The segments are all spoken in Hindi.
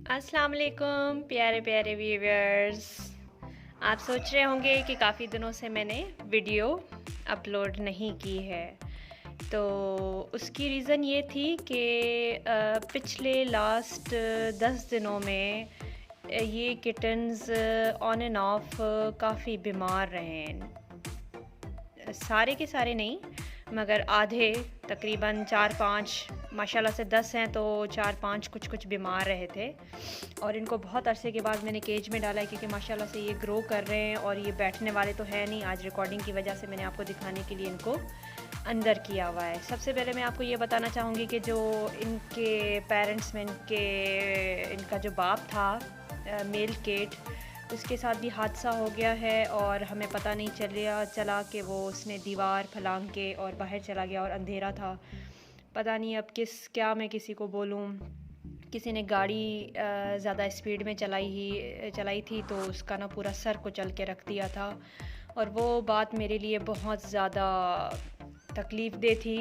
अस्सलाम वालेकुम प्यारे प्यारे व्यूअर्स। आप सोच रहे होंगे कि काफ़ी दिनों से मैंने वीडियो अपलोड नहीं की है। तो उसकी रीज़न ये थी कि पिछले लास्ट 10 दिनों में ये किटन्स ऑन एंड ऑफ काफ़ी बीमार रहे हैं। सारे के सारे नहीं, मगर आधे, तकरीबन 4-5, माशाल्लाह से 10 हैं तो 4-5 कुछ कुछ बीमार रहे थे। और इनको बहुत अरसे के बाद मैंने केज में डाला है क्योंकि माशाल्लाह से ये ग्रो कर रहे हैं और ये बैठने वाले तो है नहीं। आज रिकॉर्डिंग की वजह से मैंने आपको दिखाने के लिए इनको अंदर किया हुआ है। सबसे पहले मैं आपको ये बताना चाहूँगी कि जो इनके पेरेंट्स में इनका जो बाप था, मेल केट, उसके साथ भी हादसा हो गया है और हमें पता नहीं चला कि वो उसने दीवार फलांग के और बाहर चला गया और अंधेरा था। पता नहीं अब क्या मैं किसी को बोलूँ। किसी ने गाड़ी ज़्यादा स्पीड में चलाई थी तो उसका ना पूरा सर कुचल के रख दिया था और वो बात मेरे लिए बहुत ज़्यादा तकलीफ़ दे थी।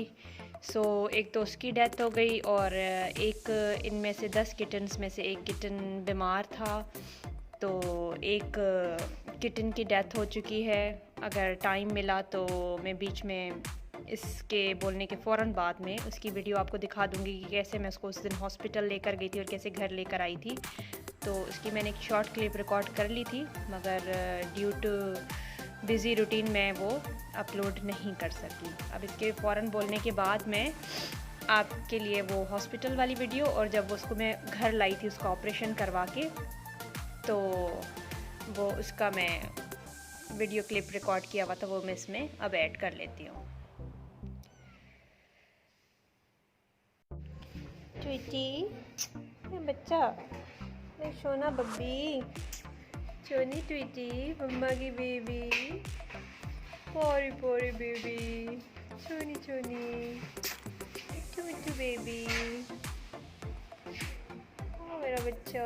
एक तो उसकी डेथ हो गई और एक इनमें से 10 किटन्स में से एक किटन बीमार था। तो एक किटन की डेथ हो चुकी है। अगर टाइम मिला तो मैं बीच में इसके बोलने के फ़ौरन बाद में उसकी वीडियो आपको दिखा दूँगी कि कैसे मैं उसको उस दिन हॉस्पिटल लेकर गई थी और कैसे घर लेकर आई थी। तो उसकी मैंने एक शॉर्ट क्लिप रिकॉर्ड कर ली थी, मगर ड्यू टू बिज़ी रूटीन में वो अपलोड नहीं कर सकी। अब इसके फ़ौरन बोलने के बाद मैं आपके लिए वो हॉस्पिटल वाली वीडियो और जब उसको मैं घर लाई थी उसका ऑपरेशन करवा के, तो वो उसका मैं वीडियो क्लिप रिकॉर्ड किया हुआ था, वो मैं इसमें अब ऐड कर लेती हूँ। ट्वीटी, ये बच्चा, ये सोना बब्बी, सोनी ट्वीटी, मम्मा की बेबी, पोरी पोरी बेबी, सोनी सोनी, मिट्टू मिट्टू बेबी, ओ मेरा बच्चा।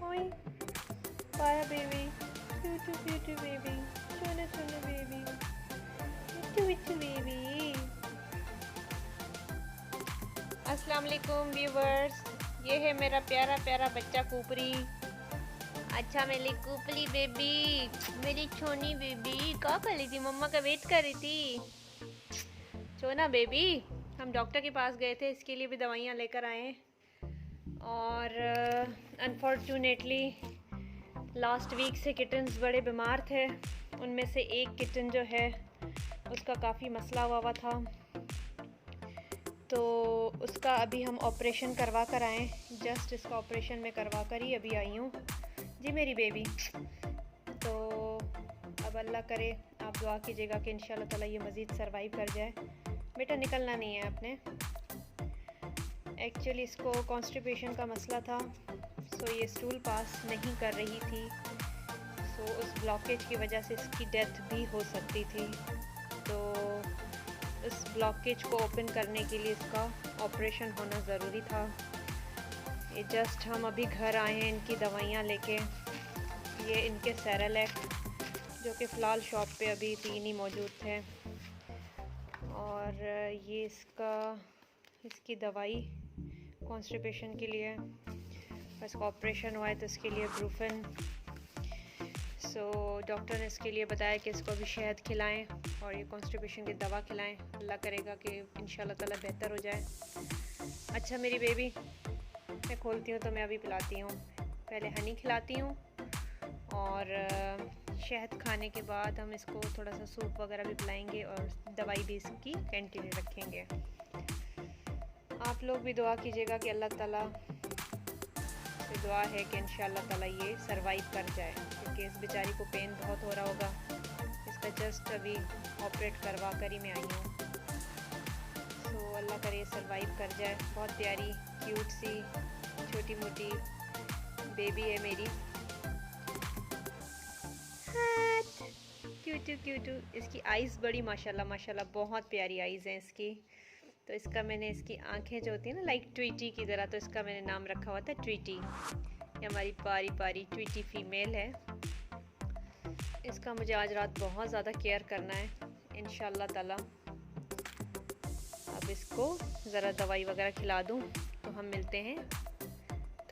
ओए पाया बेबी, क्यूटू बेबी, सोना सोना बेबी, मिट्टू मिट्टू बेबी। अस्सलाम वालेकुम व्यूवर्स, ये है मेरा प्यारा प्यारा बच्चा कुपरी। अच्छा मेरी कुपली बेबी, मेरी छोनी बेबी, क्या कर रही थी? मम्मा का वेट कर रही थी। सोना बेबी, हम डॉक्टर के पास गए थे, इसके लिए भी दवाइयाँ लेकर आए और अनफॉर्चुनेटली लास्ट वीक से किटन्स बड़े बीमार थे। उनमें से एक किटन जो है उसका काफ़ी मसला हुआ था, तो उसका अभी हम ऑपरेशन करवा कर आए। जस्ट इसका ऑपरेशन मैं करवा कर ही अभी आई हूँ जी मेरी बेबी। तो अब अल्लाह करे आप दुआ कीजिएगा कि इंशाल्लाह ताला ये मज़ीद सरवाइव कर जाए। बेटा निकलना नहीं है आपने। एक्चुअली इसको कॉन्स्टिपेशन का मसला था, ये स्टूल पास नहीं कर रही थी। उस ब्लॉकेज की वजह से इसकी डेथ भी हो सकती थी। तो इस ब्लॉकेज को ओपन करने के लिए इसका ऑपरेशन होना ज़रूरी था। ये जस्ट हम अभी घर आए हैं इनकी दवाइयाँ लेके। ये इनके सेरेलैक जो कि फ़िलहाल शॉप पे अभी 3 ही मौजूद थे, और ये इसकी दवाई कॉन्स्टिपेशन के लिए। इसका ऑपरेशन हुआ है तो इसके लिए ब्रूफेन। डॉक्टर ने इसके लिए बताया कि इसको अभी शहद खिलाएं और ये कॉन्स्टिपेशन की दवा खिलाएं। अल्लाह करेगा कि इंशाल्लाह ताला बेहतर हो जाए। अच्छा मेरी बेबी, मैं खोलती हूँ तो मैं अभी पिलाती हूँ। पहले हनी खिलाती हूँ और शहद खाने के बाद हम इसको थोड़ा सा सूप वगैरह भी पिलाएंगे और दवाई भी इसकी कंटिन्यू रखेंगे। आप लोग भी दुआ कीजिएगा कि अल्लाह ताला से दुआ है कि इंशाल्लाह ताला ये सरवाइव कर जाए, क्योंकि इस बेचारी को पेन बहुत हो रहा होगा। इसका जस्ट अभी ऑपरेट करवा कर ही मैं आई हूँ। अल्लाह करे सरवाइव कर जाए। बहुत प्यारी क्यूट सी छोटी मोटी बेबी है मेरी। क्यूटू क्यूटू। इसकी आइज़ बड़ी माशाल्लाह माशाल्लाह बहुत प्यारी आइज़ हैं इसकी। तो इसका मैंने इसकी आंखें जो होती हैं ना लाइक ट्वीटी की तरह, तो इसका मैंने नाम रखा हुआ था ट्वीटी। ये हमारी पारी पारी ट्वीटी फीमेल है। इसका मुझे आज रात बहुत ज़्यादा केयर करना है इंशाल्लाह ताला। अब इसको ज़रा दवाई वगैरह खिला दूँ तो हम मिलते हैं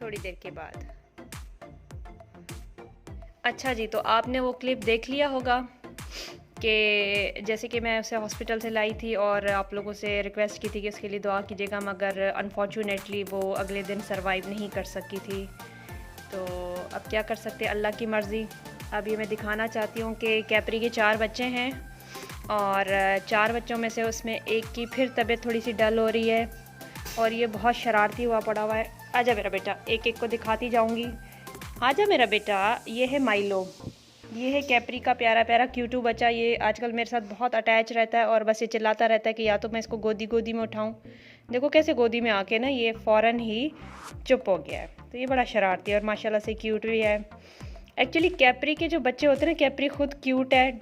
थोड़ी देर के बाद। अच्छा जी, तो आपने वो क्लिप देख लिया होगा कि जैसे कि मैं उसे हॉस्पिटल से लाई थी और आप लोगों से रिक्वेस्ट की थी कि उसके लिए दुआ कीजिएगा, मगर अनफॉर्चुनेटली वो अगले दिन सरवाइव नहीं कर सकी थी। तो अब क्या कर सकते, अल्लाह की मर्ज़ी। अब ये मैं दिखाना चाहती हूँ कि कैपरी के 4 बच्चे हैं और 4 बच्चों में से उसमें एक की फिर तबीयत थोड़ी सी डल हो रही है और ये बहुत शरारती हुआ पड़ा हुआ है। आजा मेरा बेटा, एक एक को दिखाती जाऊँगी। आजा मेरा बेटा। ये है माइलो, ये है कैपरी का प्यारा प्यारा क्यूटू बच्चा। ये आजकल मेरे साथ बहुत अटैच रहता है और बस ये चिल्लाता रहता है कि या तो मैं इसको गोदी गोदी में उठाऊं। देखो कैसे गोदी में आके ना ये फ़ौरन ही चुप हो गया है। तो ये बड़ा शरारती है और माशाल्लाह से क्यूट भी है। एक्चुअली कैपरी के जो बच्चे होते हैं ना, कैपरी खुद क्यूट है,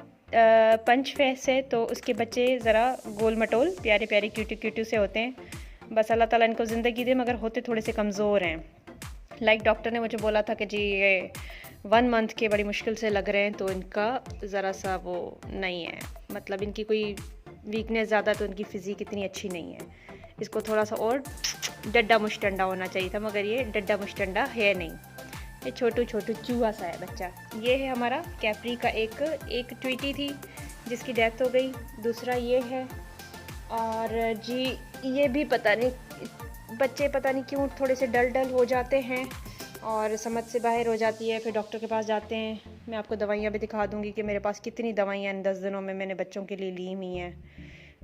पंच फेस है, तो उसके बच्चे ज़रा गोल मटोल प्यारे प्यारे क्यूटू क्यूटू से होते हैं। बस अल्लाह ताला इनको ज़िंदगी दे, मगर होते थोड़े से कमज़ोर हैं। लाइक डॉक्टर ने मुझे बोला था कि जी ये 1 मंथ के बड़ी मुश्किल से लग रहे हैं, तो इनका ज़रा सा वो नहीं है, मतलब इनकी कोई वीकनेस ज़्यादा, तो इनकी फ़िज़ीक इतनी अच्छी नहीं है। इसको थोड़ा सा और डड्डा मुश्टंडा होना चाहिए था, मगर ये डड्डा मुश्टंडा है नहीं, ये छोटू छोटू चूहा सा है बच्चा। ये है हमारा कैपरी का एक ट्वीटी थी जिसकी डेथ हो गई, दूसरा ये है। और जी ये भी पता नहीं बच्चे पता नहीं क्यों थोड़े से डल हो जाते हैं और समझ से बाहर हो जाती है, फिर डॉक्टर के पास जाते हैं। मैं आपको दवाइयाँ भी दिखा दूँगी कि मेरे पास कितनी दवाइयाँ इन 10 दिनों में मैंने बच्चों के लिए ली हुई हैं।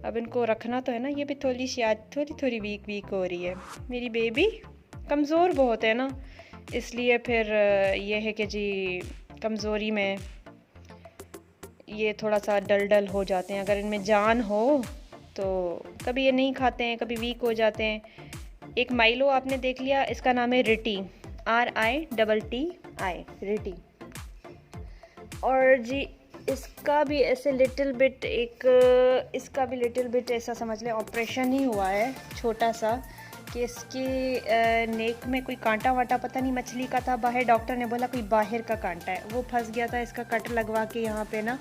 अब इनको रखना तो है ना, ये भी थोड़ी सी आज थोड़ी वीक हो रही है। मेरी बेबी कमज़ोर बहुत है ना, इसलिए फिर ये है कि जी कमज़ोरी में ये थोड़ा सा डल हो जाते हैं। अगर इनमें जान हो तो कभी ये नहीं खाते हैं, कभी वीक हो जाते हैं। एक माइलो आपने देख लिया, इसका नाम है रिटी, RITTI रिटी। और जी इसका भी ऐसे लिटिल बिट इसका भी लिटिल बिट ऐसा समझ लें ऑपरेशन ही हुआ है छोटा सा, कि इसकी नेक में कोई कांटा वाटा पता नहीं मछली का था बाहर, डॉक्टर ने बोला कोई बाहर का कांटा है, वो फंस गया था। इसका कट लगवा के यहाँ पे ना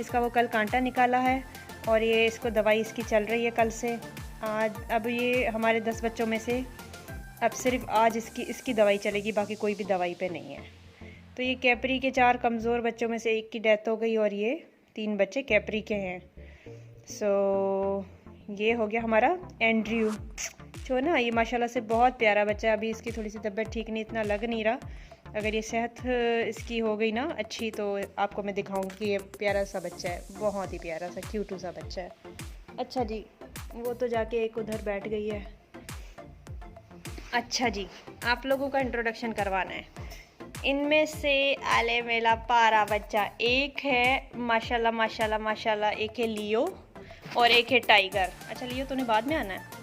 इसका वो कल कांटा निकाला है और ये इसको दवाई इसकी चल रही है कल से आज। अब ये हमारे 10 बच्चों में से अब सिर्फ आज इसकी दवाई चलेगी, बाकी कोई भी दवाई पे नहीं है। तो ये कैपरी के 4 कमज़ोर बच्चों में से एक की डेथ हो गई और ये 3 बच्चे कैपरी के हैं। सो ये हो गया हमारा एंड्रयू जो ना, ये माशाल्लाह से बहुत प्यारा बच्चा है। अभी इसकी थोड़ी सी तबीयत ठीक नहीं, इतना लग नहीं रहा। अगर ये सेहत इसकी हो गई ना अच्छी तो आपको मैं दिखाऊंगी कि ये प्यारा सा बच्चा है, बहुत ही प्यारा सा क्यूटू सा बच्चा है। अच्छा जी, वो तो जाके एक उधर बैठ गई है। अच्छा जी, आप लोगों का इंट्रोडक्शन करवाना है। इनमें से आले मेला पारा बच्चा एक है, माशाल्लाह माशाल्लाह माशाल्लाह, एक है लियो और एक है टाइगर। अच्छा लियो तूने बाद में आना है।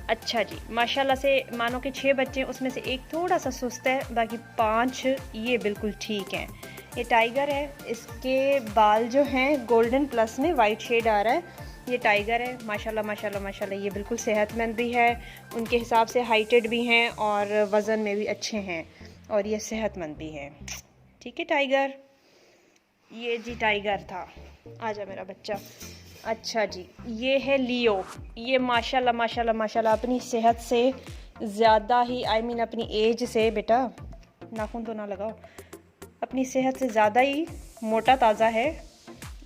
अच्छा जी, माशाल्लाह से मानो कि 6 बच्चे, उसमें से एक थोड़ा सा सुस्त है, बाकी 5 ये बिल्कुल ठीक हैं। ये टाइगर है, इसके बाल जो हैं गोल्डन प्लस में वाइट शेड आ रहा है। ये टाइगर है, माशाल्लाह माशाल्लाह माशाल्लाह, ये बिल्कुल सेहतमंद भी है, उनके हिसाब से हाइटेड भी हैं और वज़न में भी अच्छे हैं और ये सेहतमंद भी हैं। ठीक है टाइगर, ये जी टाइगर था। आजा मेरा बच्चा। अच्छा जी, ये है लियो। ये माशाल्लाह माशाल्लाह माशाल्लाह अपनी सेहत से ज़्यादा ही अपनी एज से, बेटा नाखून तो ना लगाओ, अपनी सेहत से ज़्यादा ही मोटा ताज़ा है।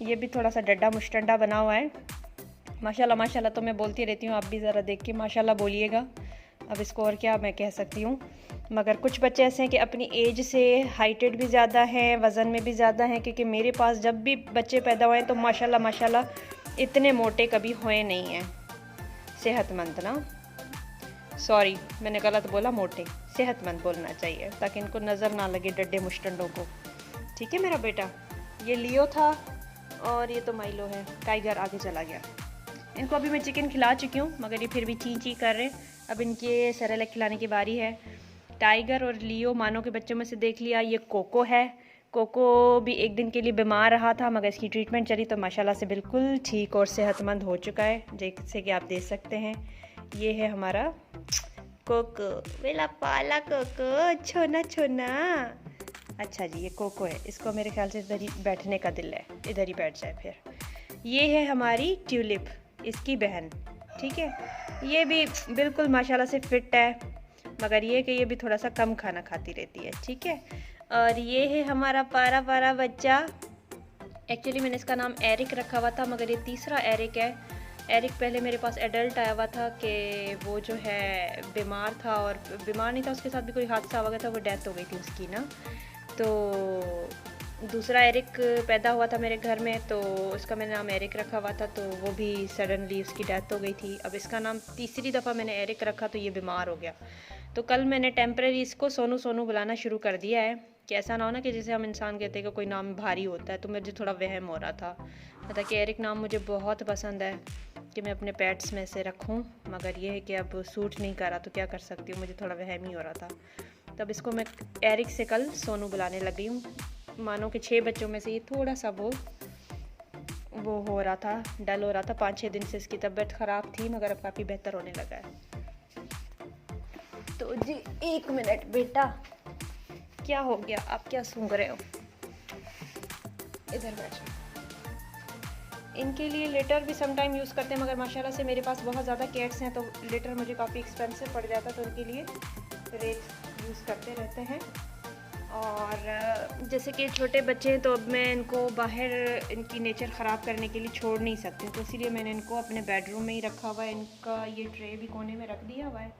ये भी थोड़ा सा डड्डा मुश्टंडा बना हुआ है। माशाल्लाह माशाल्लाह तो मैं बोलती रहती हूँ, आप भी ज़रा देख के माशाल्लाह बोलिएगा। अब इसको और क्या मैं कह सकती हूँ, मगर कुछ बच्चे ऐसे हैं कि अपनी एज से हाइटेड भी ज़्यादा हैं, वज़न में भी ज़्यादा हैं। क्योंकि मेरे पास जब भी बच्चे पैदा हुए हैं तो माशाल्लाह माशाल्लाह इतने मोटे कभी हुए नहीं हैं। सेहतमंद ना, सॉरी मैंने गलत बोला, मोटे, सेहतमंद बोलना चाहिए ताकि इनको नज़र ना लगे डड्डे मुश्टंडों को। ठीक है मेरा बेटा। ये लियो था और ये तो माइलो है। टाइगर आगे चला गया। इनको अभी मैं चिकन खिला चुकी हूँ मगर ये फिर भी ची ची कर रहे हैं। अब इनके सेरेलैक खिलाने की बारी है। टाइगर और लियो मानो के बच्चों में से देख लिया। ये कोको है। कोको भी एक दिन के लिए बीमार रहा था मगर इसकी ट्रीटमेंट चली तो माशाल्लाह से बिल्कुल ठीक और सेहतमंद हो चुका है, जैसे कि आप देख सकते हैं। ये है हमारा कोको, वेला पाला कोको, छोना छोना। अच्छा जी, ये कोको है, इसको मेरे ख्याल से इधर ही बैठने का दिल है, इधर ही बैठ जाए फिर। ये है हमारी ट्यूलिप, इसकी बहन, ठीक है। ये भी बिल्कुल माशाल्लाह से फिट है, मगर ये कि ये भी थोड़ा सा कम खाना खाती रहती है, ठीक है। और ये है हमारा प्यारा प्यारा बच्चा। एक्चुअली मैंने इसका नाम एरिक रखा हुआ था, मगर ये तीसरा एरिक है। एरिक पहले मेरे पास एडल्ट आया हुआ था कि वो जो है बीमार था, और बीमार नहीं था, उसके साथ भी कोई हादसा हो गया था, वो डेथ हो गई थी उसकी ना। तो दूसरा एरिक पैदा हुआ था मेरे घर में, तो उसका मैंने नाम एरिक रखा हुआ था, तो वो भी सडनली उसकी डेथ हो गई थी। अब इसका नाम तीसरी दफ़ा मैंने एरिक रखा, तो ये बीमार हो गया। तो कल मैंने टेम्परेरी इसको सोनू सोनू बुलाना शुरू कर दिया है, कि ऐसा ना हो ना कि जैसे हम इंसान कहते हैं कि कोई नाम भारी होता है, तो मुझे थोड़ा वहम हो रहा था। मतलब कि एरिक नाम मुझे बहुत पसंद है कि मैं अपने पेट्स में से रखूं, मगर ये है कि अब सूट नहीं कर रहा, तो क्या कर सकती हूँ, मुझे थोड़ा वहम ही हो रहा था। तब इसको मैं एरिक से कल सोनू बुलाने लगी हूँ। मानो कि 6 बच्चों में से ये थोड़ा सा वो हो रहा था, डल हो रहा था। 5-6 दिन से इसकी तबीयत ख़राब थी, मगर अब काफ़ी बेहतर होने लगा है। तो जी 1 मिनट बेटा, क्या हो गया, आप क्या सूंघ रहे हो? इधर बैठो। इनके लिए लेटर भी सम टाइम यूज़ करते हैं, मगर माशाल्लाह से मेरे पास बहुत ज़्यादा कैट्स हैं, तो लेटर मुझे काफ़ी एक्सपेंसिव पड़ जाता, तो उनके लिए रेट यूज़ करते रहते हैं। और जैसे कि छोटे बच्चे हैं, तो अब मैं इनको बाहर इनकी नेचर ख़राब करने के लिए छोड़ नहीं सकती, तो इसीलिए मैंने इनको अपने बेडरूम में ही रखा हुआ है। इनका ये ट्रे भी कोने में रख दिया हुआ है।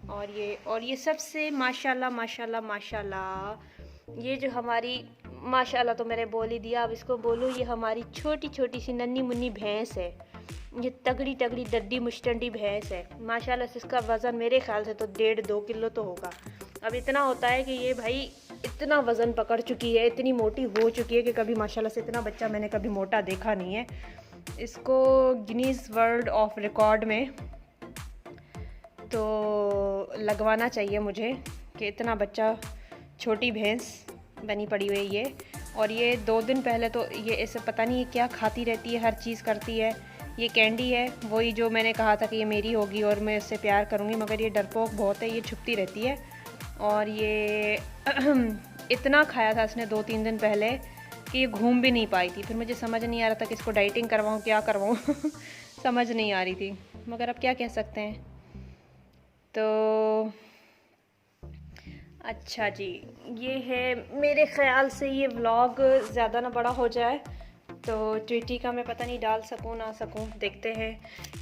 और ये सबसे माशाल्लाह माशाल्लाह माशाल्लाह, ये जो हमारी, माशाल्लाह तो मैंने बोल ही दिया, अब इसको बोलूँ, ये हमारी छोटी छोटी सी नन्ही मुन्नी भैंस है। ये तगड़ी तगड़ी दद्दी मुश्तंडी भैंस है माशाल्लाह से। इसका वज़न मेरे ख्याल से तो 1.5-2 किलो तो होगा। अब इतना होता है कि ये भाई इतना वज़न पकड़ चुकी है, इतनी मोटी हो चुकी है कि कभी माशाल्लाह से इतना बच्चा मैंने कभी मोटा देखा नहीं है। इसको गिनीज़ वर्ल्ड ऑफ रिकॉर्ड में तो लगवाना चाहिए मुझे कि इतना बच्चा, छोटी भैंस बनी पड़ी हुई है ये। और ये 2 दिन पहले तो ये ऐसे पता नहीं ये क्या खाती रहती है, हर चीज़ करती है। ये कैंडी है, वही जो मैंने कहा था कि ये मेरी होगी और मैं इससे प्यार करूँगी, मगर ये डरपोक बहुत है, ये छुपती रहती है। और ये इतना खाया था इसने 2-3 दिन पहले कि ये घूम भी नहीं पाई थी। फिर मुझे समझ नहीं आ रहा था कि इसको डाइटिंग करवाऊँ, क्या करवाऊँ समझ नहीं आ रही थी, मगर अब क्या कह सकते हैं। तो अच्छा जी, ये है, मेरे ख़्याल से ये व्लॉग ज़्यादा ना बड़ा हो जाए, तो ट्विटी का मैं पता नहीं डाल सकूँ ना सकूँ, देखते हैं।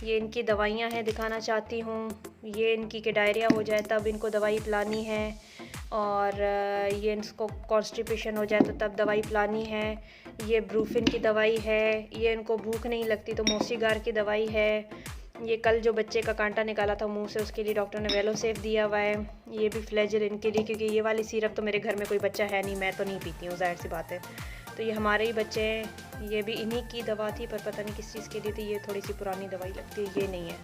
ये इनकी दवाइयाँ हैं, दिखाना चाहती हूँ। ये इनकी कि डायरिया हो जाए तब इनको दवाई पिलानी है, और ये इनको कॉन्स्टिपेशन हो जाए तो तब दवाई पिलानी है। ये ब्रूफिन की दवाई है। ये इनको भूख नहीं लगती तो मोसीगार की दवाई है। ये कल जो बच्चे का कांटा निकाला था मुंह से, उसके लिए डॉक्टर ने वेलोसेफ दिया हुआ है। ये भी फ्लेजल इनके लिए, क्योंकि ये वाली सिरप तो मेरे घर में कोई बच्चा है नहीं, मैं तो नहीं पीती हूँ, जाहिर सी बात है। तो ये हमारे ही बच्चे हैं। ये भी इन्हीं की दवा थी, पर पता नहीं किस चीज़ के लिए थी। ये थोड़ी सी पुरानी दवाई लगती है, ये नहीं है,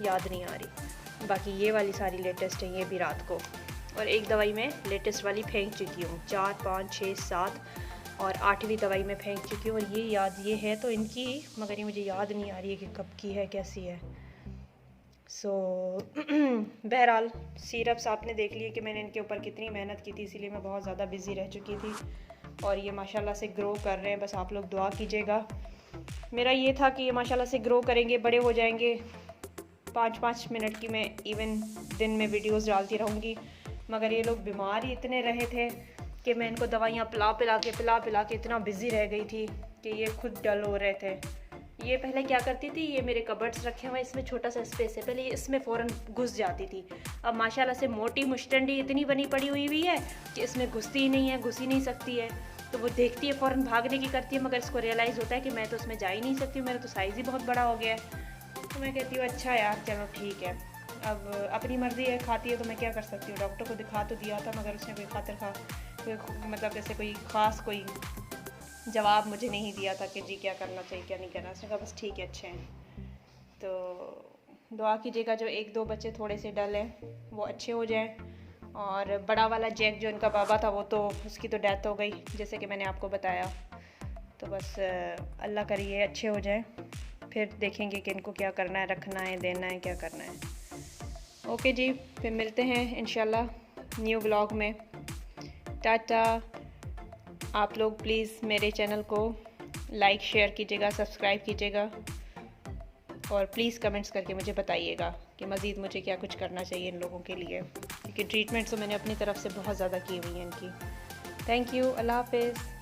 याद नहीं आ रही। बाकी ये वाली सारी लेटेस्ट है, ये भी रात को। और एक दवाई मैं लेटेस्ट वाली फेंक चुकी हूँ, 4, 5, 6, 7 और 8वीं दवाई में फेंक चुकी हूँ। और ये याद ये है तो इनकी, मगर ये मुझे याद नहीं आ रही है कि कब की है, कैसी है। सो बहरहाल सिरप्स आपने देख लिए कि मैंने इनके ऊपर कितनी मेहनत की थी, इसीलिए मैं बहुत ज़्यादा बिज़ी रह चुकी थी। और ये माशाल्लाह से ग्रो कर रहे हैं, बस आप लोग दुआ कीजिएगा। मेरा ये था कि ये माशाल्लाह से ग्रो करेंगे, बड़े हो जाएंगे। 5-5 मिनट की मैं इवन दिन में वीडियोस डालती रहूँगी, मगर ये लोग बीमार ही इतने रहे थे कि मैं इनको दवाइयाँ पिला पिला के इतना बिज़ी रह गई थी कि ये खुद डल हो रहे थे। ये पहले क्या करती थी, ये मेरे कबर्ड्स रखे हुए, इसमें छोटा सा स्पेस है, पहले ये इसमें फ़ौरन घुस जाती थी। अब माशाल्लाह से मोटी मुश्तंडी इतनी बनी पड़ी हुई है कि इसमें घुसती ही नहीं है, घुस ही नहीं सकती है। तो वो देखती है फ़ौरन भागने की करती है, मगर इसको रियलाइज़ होता है कि मैं तो उसमें जा ही नहीं सकती, मेरा तो साइज़ ही बहुत बड़ा हो गया है। तो मैं कहती हूँ अच्छा यार चलो ठीक है, अब अपनी मर्ज़ी है, खाती है तो मैं क्या कर सकती हूँ। डॉक्टर को दिखा तो दिया था, मगर उसने कोई मतलब जैसे कोई ख़ास कोई जवाब मुझे नहीं दिया था कि जी क्या करना चाहिए क्या नहीं करना। उसने कहा बस ठीक है, अच्छे हैं। तो दुआ कीजिएगा जो 1-2 बच्चे थोड़े से डल हैं वो अच्छे हो जाएं। और बड़ा वाला जैक जो इनका बाबा था, वो तो उसकी तो डेथ हो गई, जैसे कि मैंने आपको बताया। तो बस अल्लाह करिए अच्छे हो जाएं, फिर देखेंगे कि इनको क्या करना है, रखना है, देना है, क्या करना है। ओके जी, फिर मिलते हैं इंशाल्लाह न्यू व्लॉग में। टाटा। आप लोग प्लीज़ मेरे चैनल को लाइक शेयर कीजिएगा, सब्सक्राइब कीजिएगा और प्लीज़ कमेंट्स करके मुझे बताइएगा कि मज़ीद मुझे क्या कुछ करना चाहिए इन लोगों के लिए, क्योंकि ट्रीटमेंट तो मैंने अपनी तरफ से बहुत ज़्यादा की हुई है इनकी। थैंक यू, अल्लाह हाफ़िज़।